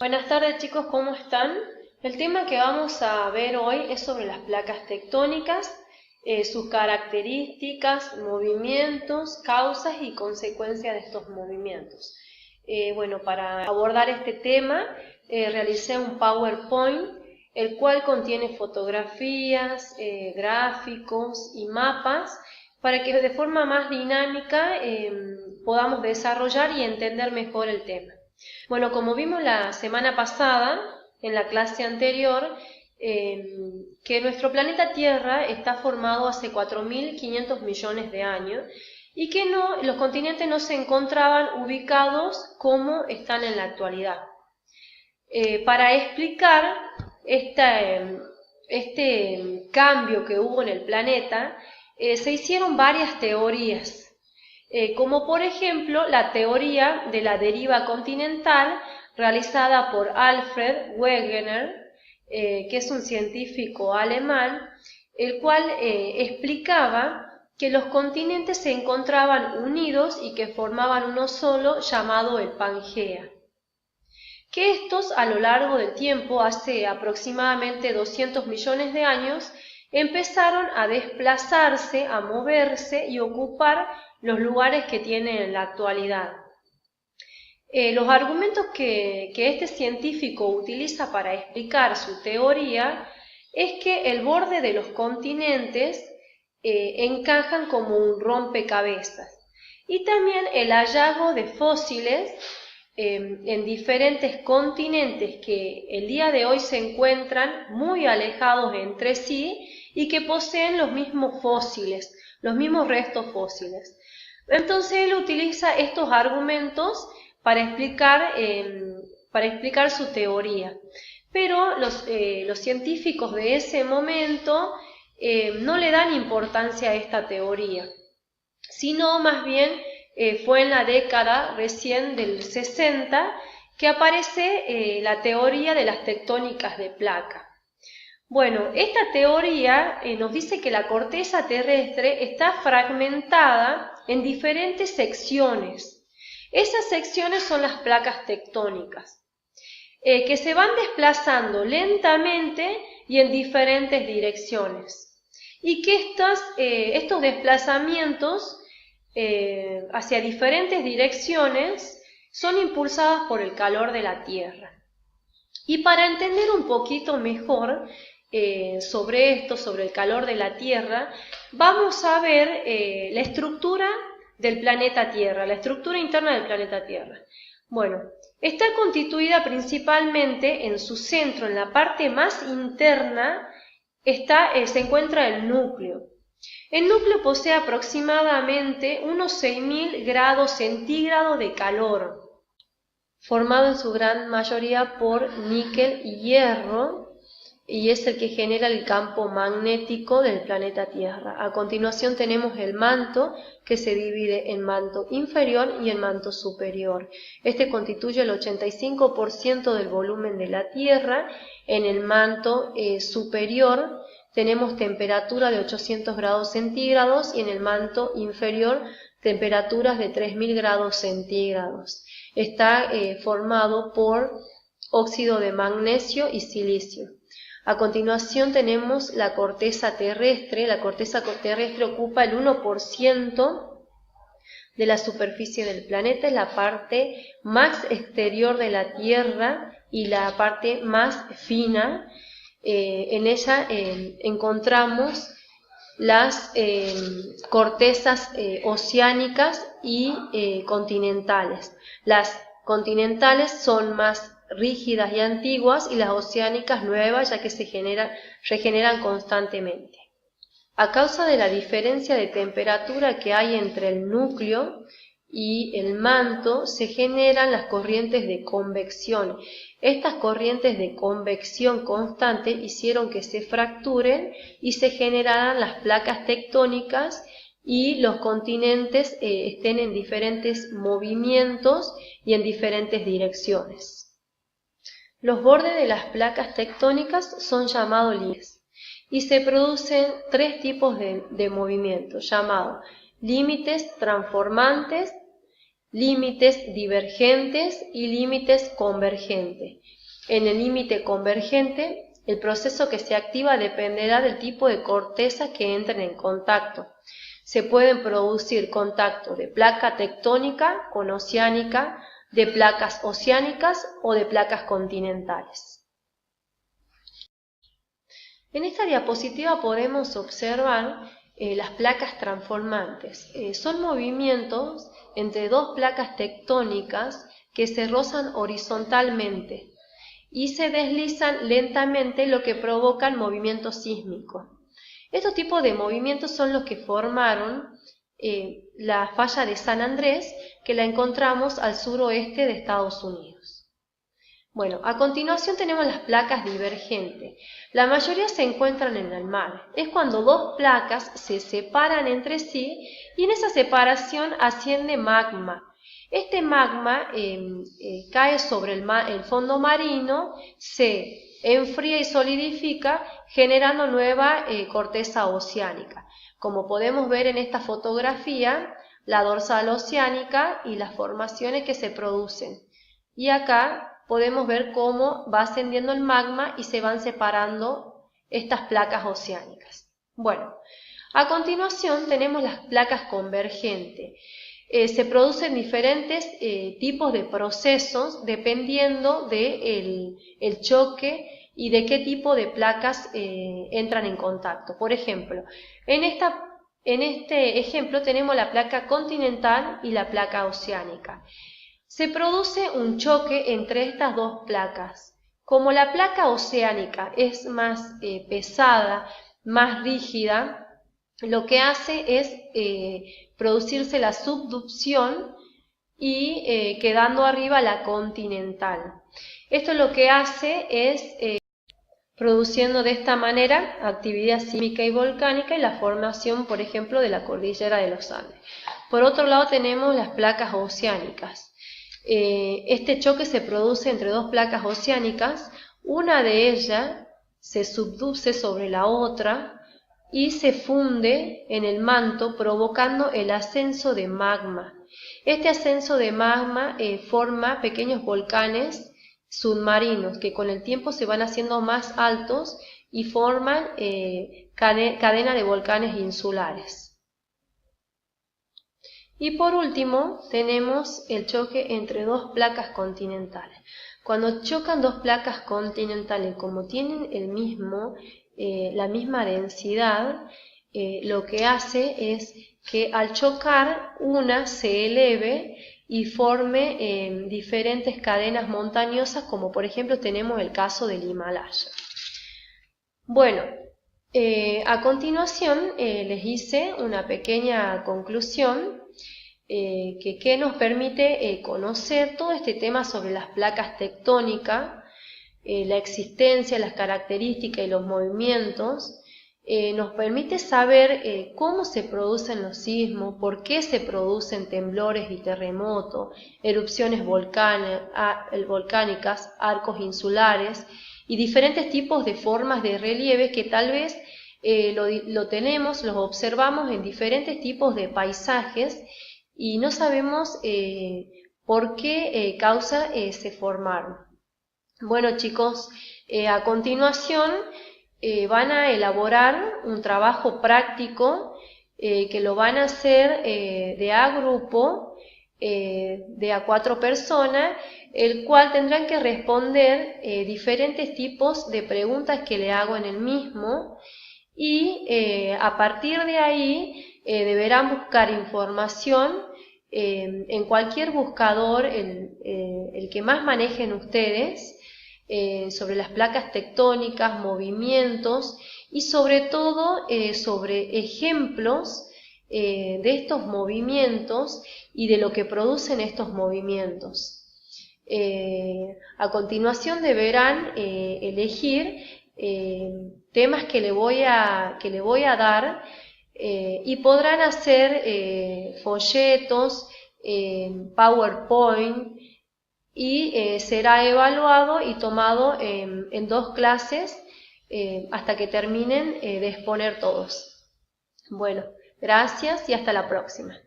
Buenas tardes chicos, ¿cómo están? El tema que vamos a ver hoy es sobre las placas tectónicas, sus características, movimientos, causas y consecuencias de estos movimientos. Para abordar este tema realicé un PowerPoint, el cual contiene fotografías, gráficos y mapas para que de forma más dinámica podamos desarrollar y entender mejor el tema. Bueno, como vimos la semana pasada, en la clase anterior, que nuestro planeta Tierra está formado hace 4.500 millones de años y que los continentes no se encontraban ubicados como están en la actualidad. Para explicar este cambio que hubo en el planeta, se hicieron varias teorías. Como por ejemplo la teoría de la deriva continental realizada por Alfred Wegener, que es un científico alemán, el cual explicaba que los continentes se encontraban unidos y que formaban uno solo llamado el Pangea. Que estos a lo largo del tiempo, hace aproximadamente 200 millones de años, empezaron a desplazarse, a moverse y ocupar los lugares que tienen en la actualidad. Los argumentos que este científico utiliza para explicar su teoría es que el borde de los continentes encajan como un rompecabezas y también el hallazgo de fósiles en diferentes continentes que el día de hoy se encuentran muy alejados entre sí y que poseen los mismos fósiles, los mismos restos fósiles. Entonces él utiliza estos argumentos para explicar su teoría. Pero los científicos de ese momento no le dan importancia a esta teoría, sino más bien fue en la década recién del 60 que aparece la teoría de las tectónicas de placa. Bueno, esta teoría nos dice que la corteza terrestre está fragmentada en diferentes secciones. Esas secciones son las placas tectónicas, que se van desplazando lentamente y en diferentes direcciones. Y que estos desplazamientos hacia diferentes direcciones son impulsadas por el calor de la Tierra. Y para entender un poquito mejor sobre el calor de la Tierra, vamos a ver la estructura del planeta Tierra, la estructura interna del planeta Tierra. Bueno, está constituida principalmente en su centro, en la parte más interna, se encuentra el núcleo. El núcleo posee aproximadamente unos 6.000 grados centígrados de calor, formado en su gran mayoría por níquel y hierro, y es el que genera el campo magnético del planeta Tierra. A continuación tenemos el manto, que se divide en manto inferior y en manto superior. Este constituye el 85% del volumen de la Tierra. En el manto superior tenemos temperatura de 800 grados centígrados y en el manto inferior temperaturas de 3.000 grados centígrados. Está formado por óxido de magnesio y silicio. A continuación tenemos la corteza terrestre. La corteza terrestre ocupa el 1% de la superficie del planeta, es la parte más exterior de la Tierra y la parte más fina. En ella encontramos las cortezas oceánicas y continentales. Las continentales son más rígidas y antiguas y las oceánicas nuevas, ya que se regeneran constantemente. A causa de la diferencia de temperatura que hay entre el núcleo y el manto, se generan las corrientes de convección. Estas corrientes de convección constante hicieron que se fracturen y se generaran las placas tectónicas y los continentes estén en diferentes movimientos y en diferentes direcciones. Los bordes de las placas tectónicas son llamados límites y se producen tres tipos de movimientos llamados límites transformantes, límites divergentes y límites convergentes. En el límite convergente, el proceso que se activa dependerá del tipo de corteza que entren en contacto. Se pueden producir contactos de placa tectónica con oceánica, de placas oceánicas o de placas continentales. En esta diapositiva podemos observar las placas transformantes. Son movimientos entre dos placas tectónicas que se rozan horizontalmente y se deslizan lentamente, lo que provocan movimiento sísmico. Estos tipos de movimientos son los que formaron la falla de San Andrés, que la encontramos al suroeste de Estados Unidos. Bueno, a continuación tenemos las placas divergentes. La mayoría se encuentran en el mar. Es cuando dos placas se separan entre sí y en esa separación asciende magma. Este magma cae sobre el fondo marino, se enfría y solidifica, generando nueva corteza oceánica. Como podemos ver en esta fotografía, la dorsal oceánica y las formaciones que se producen. Y acá podemos ver cómo va ascendiendo el magma y se van separando estas placas oceánicas. Bueno, a continuación tenemos las placas convergentes. Se producen diferentes tipos de procesos dependiendo del choque y de qué tipo de placas entran en contacto. Por ejemplo, en este ejemplo tenemos la placa continental y la placa oceánica. Se produce un choque entre estas dos placas. Como la placa oceánica es más pesada, más rígida, lo que hace es producirse la subducción y quedando arriba la continental. Esto lo que hace es produciendo de esta manera actividad sísmica y volcánica y la formación, por ejemplo, de la cordillera de los Andes. Por otro lado tenemos las placas oceánicas. Este choque se produce entre dos placas oceánicas, una de ellas se subduce sobre la otra y se funde en el manto, provocando el ascenso de magma. Este ascenso de magma forma pequeños volcanes submarinos que con el tiempo se van haciendo más altos y forman cadena de volcanes insulares. Y por último tenemos el choque entre dos placas continentales. Cuando chocan dos placas continentales, como tienen la misma densidad, lo que hace es que al chocar una se eleve y forme diferentes cadenas montañosas, como por ejemplo tenemos el caso del Himalaya. Bueno, a continuación les hice una pequeña conclusión que nos permite conocer todo este tema sobre las placas tectónicas, la existencia, las características y los movimientos. Nos permite saber cómo se producen los sismos, por qué se producen temblores y terremotos, erupciones volcánicas, arcos insulares y diferentes tipos de formas de relieve que tal vez los observamos en diferentes tipos de paisajes y no sabemos por qué causa se formaron. Bueno chicos, a continuación van a elaborar un trabajo práctico que lo van a hacer de a grupo, de a 4 personas, el cual tendrán que responder diferentes tipos de preguntas que le hago en el mismo y a partir de ahí deberán buscar información en cualquier buscador, el que más manejen ustedes, sobre las placas tectónicas, movimientos y sobre todo sobre ejemplos de estos movimientos y de lo que producen estos movimientos. A continuación deberán elegir temas que le voy a dar y podrán hacer folletos, PowerPoint, y será evaluado y tomado en 2 clases hasta que terminen de exponer todos. Bueno, gracias y hasta la próxima.